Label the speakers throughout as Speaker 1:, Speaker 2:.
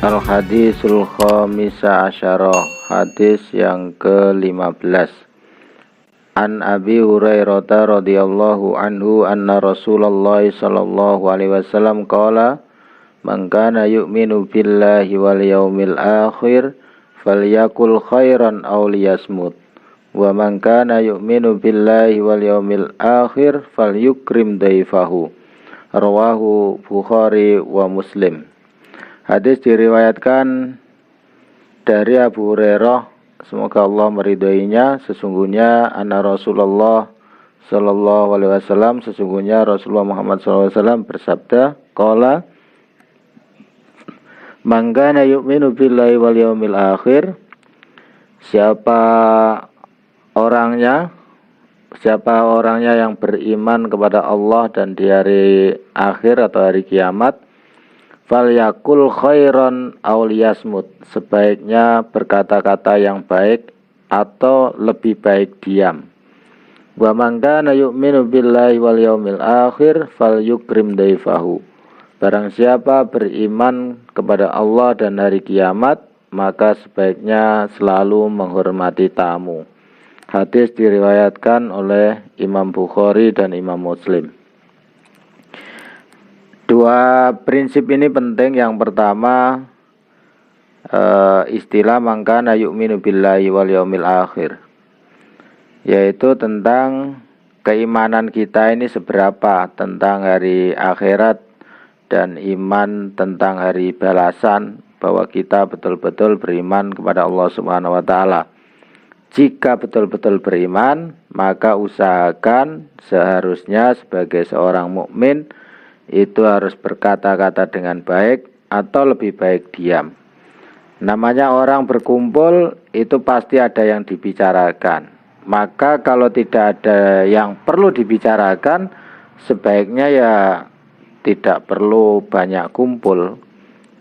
Speaker 1: Al-Hadisul Khamisa Asyara, hadis yang ke-15. An Abi Hurairah radhiyallahu anhu anna Rasulullah sallallahu alaihi wasallam qala man kana yu'minu billahi wal yaumil akhir falyakul khairan aw liyasmut wa man kana yu'minu billahi wal yaumil akhir falyukrim daifahu. Rawahu Bukhari wa Muslim. Hadis diriwayatkan dari Abu Hurairah, semoga Allah meridhoinya, sesungguhnya anna Rasulullah sallallahu alaihi wasallam, sesungguhnya Rasulullah Muhammad sallallahu alaihi wasallam bersabda, qala man kana yu'minu billahi wal yaumil akhir, siapa orangnya yang beriman kepada Allah dan di hari akhir atau hari kiamat, falyakul khairan aw liyasmut, sebaiknya berkata-kata yang baik atau lebih baik diam. Wa man kana yu'minu billahi wal yaumil akhir falyukrim daifahu, barang siapa beriman kepada Allah dan hari kiamat, maka sebaiknya selalu menghormati tamu. Hadis diriwayatkan oleh Imam Bukhari dan Imam Muslim. Dua prinsip ini penting. Yang pertama, istilah man kana yu'minu billahi wal yaumil akhir, yaitu tentang keimanan kita ini seberapa tentang hari akhirat dan iman tentang hari balasan, bahwa kita betul-betul beriman kepada Allah Subhanahu wa taala. Jika betul-betul beriman, maka usahakan seharusnya sebagai seorang mukmin itu harus berkata-kata dengan baik atau lebih baik diam. Namanya orang berkumpul itu pasti ada yang dibicarakan. Maka kalau tidak ada yang perlu dibicarakan, sebaiknya ya tidak perlu banyak kumpul.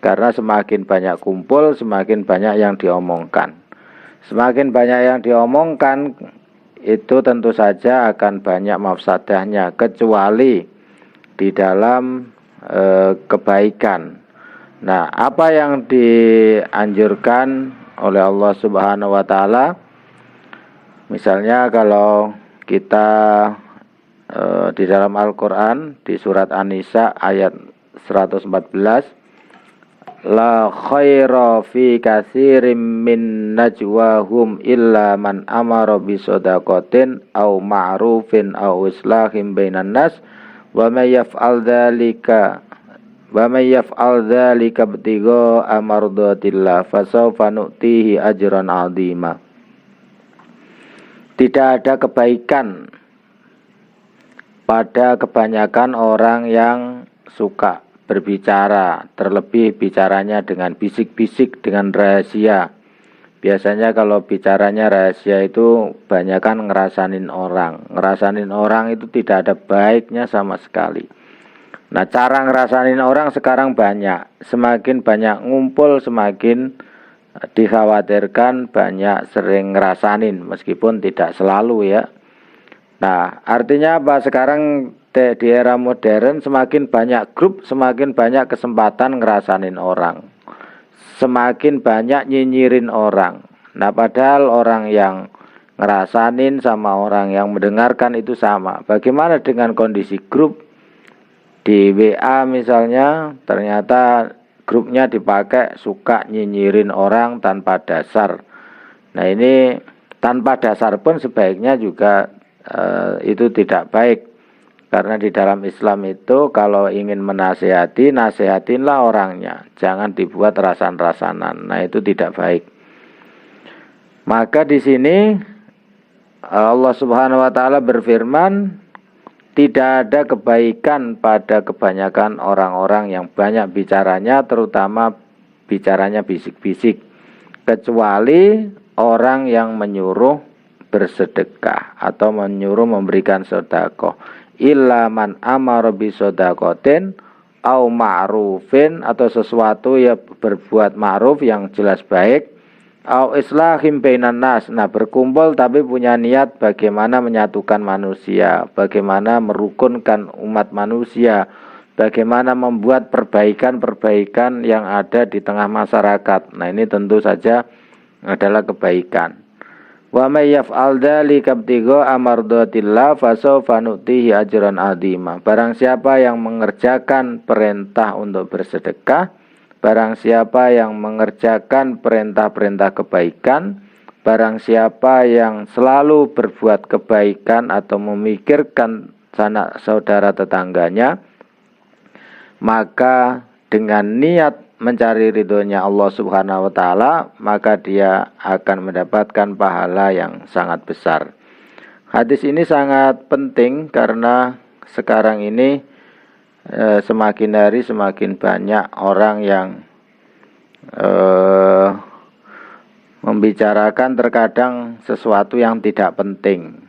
Speaker 1: Karena semakin banyak kumpul, semakin banyak yang diomongkan. Semakin banyak yang diomongkan, itu tentu saja akan banyak mafsadahnya, kecuali di dalam kebaikan. Nah, apa yang dianjurkan oleh Allah Subhanahu wa taala, misalnya kalau kita di dalam Al-Qur'an di surat An-Nisa ayat 114, la khaira fi katsirin min najwahum illa man amara bi shadaqatin aw ma'rufin aw islahin bainan nas wa may yaf'al dzalika ibtigha'a mardatillah fasawfa nu'tihi ajran 'azima. Tidak ada kebaikan pada kebanyakan orang yang suka berbicara, terlebih bicaranya dengan bisik-bisik, dengan rahasia. Biasanya kalau bicaranya rahasia itu banyakan ngerasanin orang. Ngerasanin orang itu tidak ada baiknya sama sekali. Nah, cara ngerasanin orang sekarang banyak. Semakin banyak ngumpul, semakin dikhawatirkan banyak sering ngerasanin, meskipun tidak selalu ya. Nah, artinya apa? Sekarang di era modern semakin banyak grup, semakin banyak kesempatan ngerasanin orang, semakin banyak nyinyirin orang. Nah, padahal orang yang ngerasanin sama orang yang mendengarkan itu sama. Bagaimana dengan kondisi grup di WA misalnya, ternyata grupnya dipakai suka nyinyirin orang tanpa dasar. Nah, ini tanpa dasar pun sebaiknya juga itu tidak baik. Karena di dalam Islam itu kalau ingin menasihati, nasihatinlah orangnya, jangan dibuat rasan-rasanan. Nah, itu tidak baik. Maka di sini Allah Subhanahu wa taala berfirman, tidak ada kebaikan pada kebanyakan orang-orang yang banyak bicaranya, terutama bicaranya bisik-bisik, kecuali orang yang menyuruh bersedekah atau menyuruh memberikan sedekah. Illa man amara bi shadaqatin au ma'rufin, atau sesuatu ya berbuat ma'ruf yang jelas baik, au islahim bainan nas. Nah, berkumpul tapi punya niat bagaimana menyatukan manusia, bagaimana merukunkan umat manusia, bagaimana membuat perbaikan-perbaikan yang ada di tengah masyarakat. Nah, ini tentu saja adalah kebaikan. Wa may yaf'al dzalika ibtigha'a mardatillah fasawfa nu'tihi ajran 'azima. Barang siapa yang mengerjakan perintah untuk bersedekah, barang siapa yang mengerjakan perintah-perintah kebaikan, barang siapa yang selalu berbuat kebaikan atau memikirkan sanak saudara tetangganya, maka dengan niat mencari ridhonya Allah Subhanahu wa taala, maka dia akan mendapatkan pahala yang sangat besar. Hadis ini sangat penting karena sekarang ini semakin hari semakin banyak orang yang membicarakan terkadang sesuatu yang tidak penting.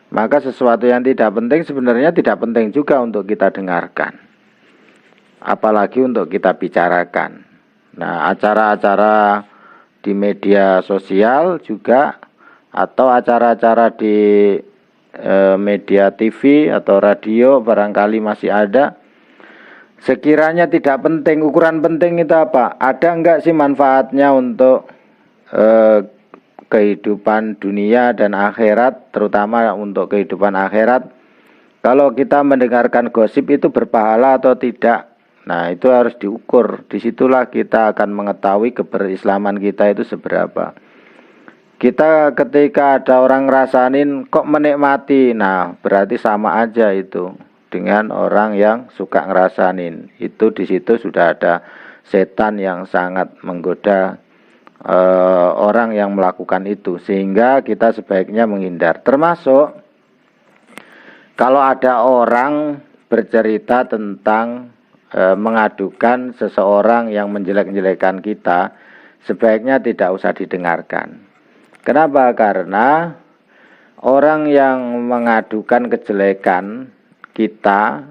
Speaker 1: Maka sesuatu yang tidak penting sebenarnya tidak penting juga untuk kita dengarkan, apalagi untuk kita bicarakan. Nah, acara-acara di media sosial juga, atau acara-acara di media TV atau radio barangkali masih ada. Sekiranya tidak penting, ukuran penting itu apa? Ada enggak sih manfaatnya untuk kehidupan dunia dan akhirat, terutama untuk kehidupan akhirat? Kalau kita mendengarkan gosip itu berpahala atau tidak? Nah, itu harus diukur. Disitulah kita akan mengetahui keberislaman kita itu seberapa. Kita ketika ada orang ngerasain kok menikmati, nah berarti sama aja itu dengan orang yang suka ngerasain. Itu di situ sudah ada setan yang sangat menggoda orang yang melakukan itu, sehingga kita sebaiknya menghindar. Termasuk kalau ada orang bercerita tentang mengadukan seseorang yang menjelek-jelekan kita, sebaiknya tidak usah didengarkan. Kenapa? Karena orang yang mengadukan kejelekan kita,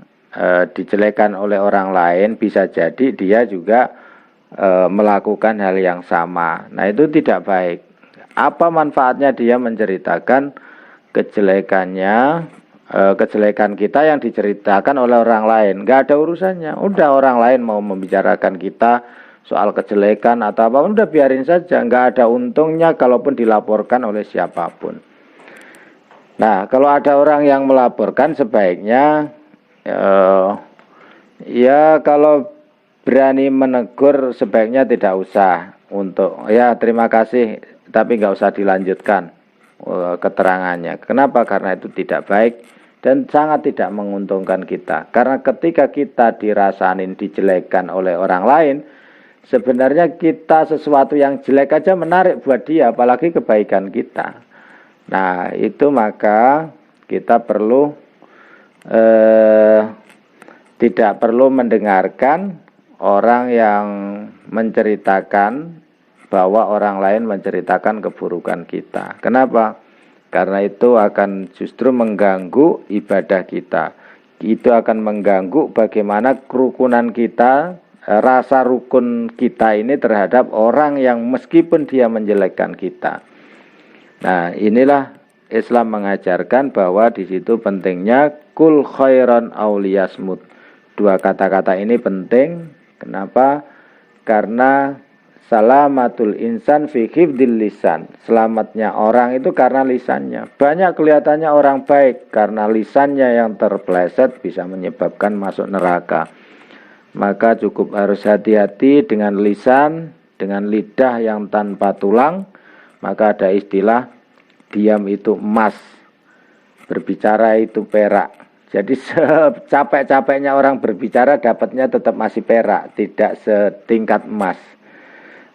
Speaker 1: dijelekan oleh orang lain, bisa jadi dia juga melakukan hal yang sama. Nah, itu tidak baik. Apa manfaatnya dia menceritakan kejelekannya, kejelekan kita yang diceritakan oleh orang lain? Gak ada urusannya. Udah, orang lain mau membicarakan kita soal kejelekan atau apa, udah biarin saja. Gak ada untungnya kalaupun dilaporkan oleh siapapun. Nah, kalau ada orang yang melaporkan, sebaiknya ya kalau berani menegur, sebaiknya tidak usah. Untuk ya terima kasih, tapi nggak usah dilanjutkan keterangannya. Kenapa? Karena itu tidak baik dan sangat tidak menguntungkan kita. Karena ketika kita dirasain dijelekan oleh orang lain, sebenarnya kita sesuatu yang jelek aja menarik buat dia, apalagi kebaikan kita. Nah, itu maka kita perlu tidak perlu mendengarkan orang yang menceritakan bahwa orang lain menceritakan keburukan kita. Kenapa? Karena itu akan justru mengganggu ibadah kita. Itu akan mengganggu bagaimana kerukunan kita, rasa rukun kita ini terhadap orang yang meskipun dia menjelekkan kita. Nah, inilah Islam mengajarkan bahwa di situ pentingnya kul khairan auliyasmut. Dua kata-kata ini penting. Kenapa? Karena salamatul insan fi hifdzil lisan. Selamatnya orang itu karena lisannya. Banyak kelihatannya orang baik, karena lisannya yang terpeleset bisa menyebabkan masuk neraka. Maka cukup harus hati-hati dengan lisan, dengan lidah yang tanpa tulang. Maka ada istilah diam itu emas, berbicara itu perak. Jadi capek-capeknya orang berbicara dapatnya tetap masih perak, tidak setingkat emas.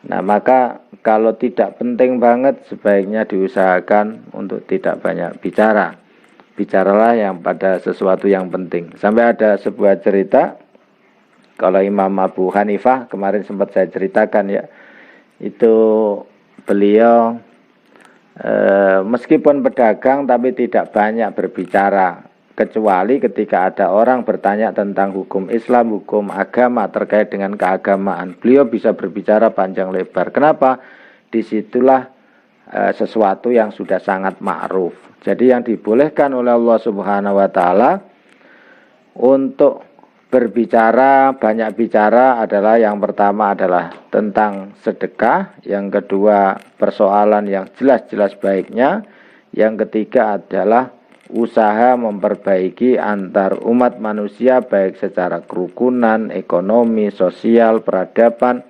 Speaker 1: Nah, maka kalau tidak penting banget, sebaiknya diusahakan untuk tidak banyak bicara. Bicaralah yang pada sesuatu yang penting. Sampai ada sebuah cerita, kalau Imam Abu Hanifah kemarin sempat saya ceritakan ya, itu beliau meskipun pedagang tapi tidak banyak berbicara, kecuali ketika ada orang bertanya tentang hukum Islam, hukum agama terkait dengan keagamaan. Beliau bisa berbicara panjang lebar. Kenapa? Disitulah sesuatu yang sudah sangat ma'ruf. Jadi yang dibolehkan oleh Allah Subhanahu wa taala untuk berbicara, banyak bicara adalah yang pertama adalah tentang sedekah, yang kedua persoalan yang jelas-jelas baiknya, yang ketiga adalah usaha memperbaiki antar umat manusia baik secara kerukunan, ekonomi, sosial, peradaban.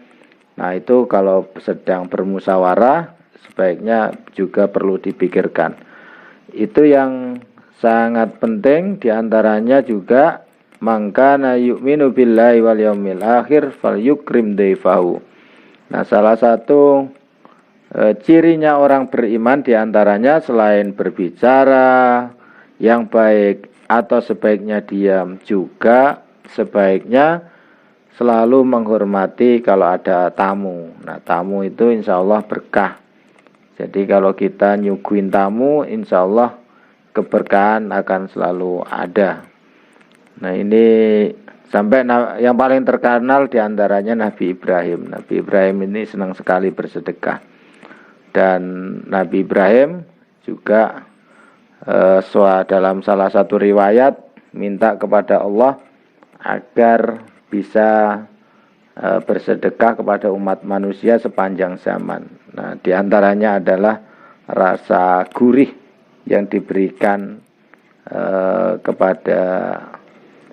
Speaker 1: Nah itu kalau sedang bermusyawarah sebaiknya juga perlu dipikirkan. Itu yang sangat penting, diantaranya juga mangkana yu'minu billahi wal yaumil akhir falyukrim daifahu. Nah, salah satu cirinya orang beriman diantaranya selain berbicara yang baik atau sebaiknya diam, juga sebaiknya selalu menghormati kalau ada tamu. Nah, tamu itu insya Allah berkah. Jadi kalau kita nyuguhin tamu, insya Allah keberkahan akan selalu ada. Nah ini sampai yang paling terkenal diantaranya Nabi Ibrahim. Nabi Ibrahim ini senang sekali bersedekah. Dan Nabi Ibrahim juga dalam salah satu riwayat minta kepada Allah agar bisa bersedekah kepada umat manusia sepanjang zaman. Nah diantaranya adalah rasa gurih yang diberikan kepada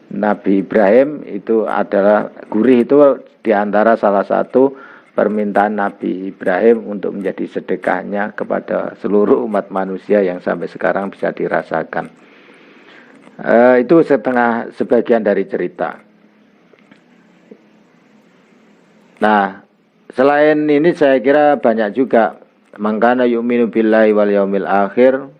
Speaker 1: Nabi Ibrahim itu adalah gurih, itu diantara salah satu permintaan Nabi Ibrahim untuk menjadi sedekahnya kepada seluruh umat manusia yang sampai sekarang bisa dirasakan. Itu sebagian dari cerita. Nah, selain ini saya kira banyak juga mangkana yu'minu billahi wal yaumil akhir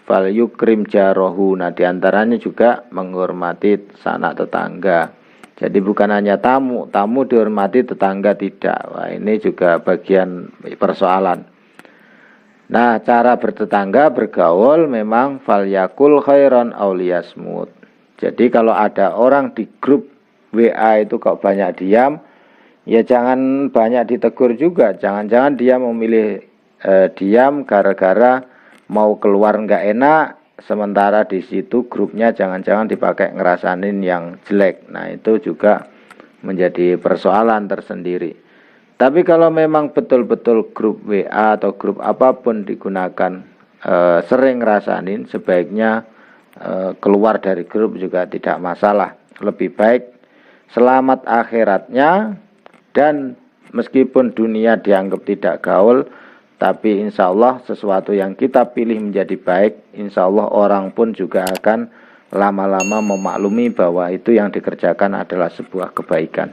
Speaker 1: fal yukrim jarohu. Nah diantaranya juga menghormati sanak tetangga. Jadi bukan hanya tamu dihormati, tetangga tidak. Wah ini juga bagian persoalan. Nah cara bertetangga bergaul memang fal yakul khairan auliyasmut. Jadi kalau ada orang di grup WA itu kok banyak diam, ya jangan banyak ditegur juga. Jangan-jangan dia memilih diam gara-gara mau keluar nggak enak, sementara di situ grupnya jangan-jangan dipakai ngerasanin yang jelek. Nah itu juga menjadi persoalan tersendiri. Tapi kalau memang betul-betul grup WA atau grup apapun digunakan sering ngerasanin, sebaiknya keluar dari grup juga tidak masalah. Lebih baik selamat akhiratnya, dan meskipun dunia dianggap tidak gaul, tapi insya Allah sesuatu yang kita pilih menjadi baik, insya Allah orang pun juga akan lama-lama memaklumi bahwa itu yang dikerjakan adalah sebuah kebaikan.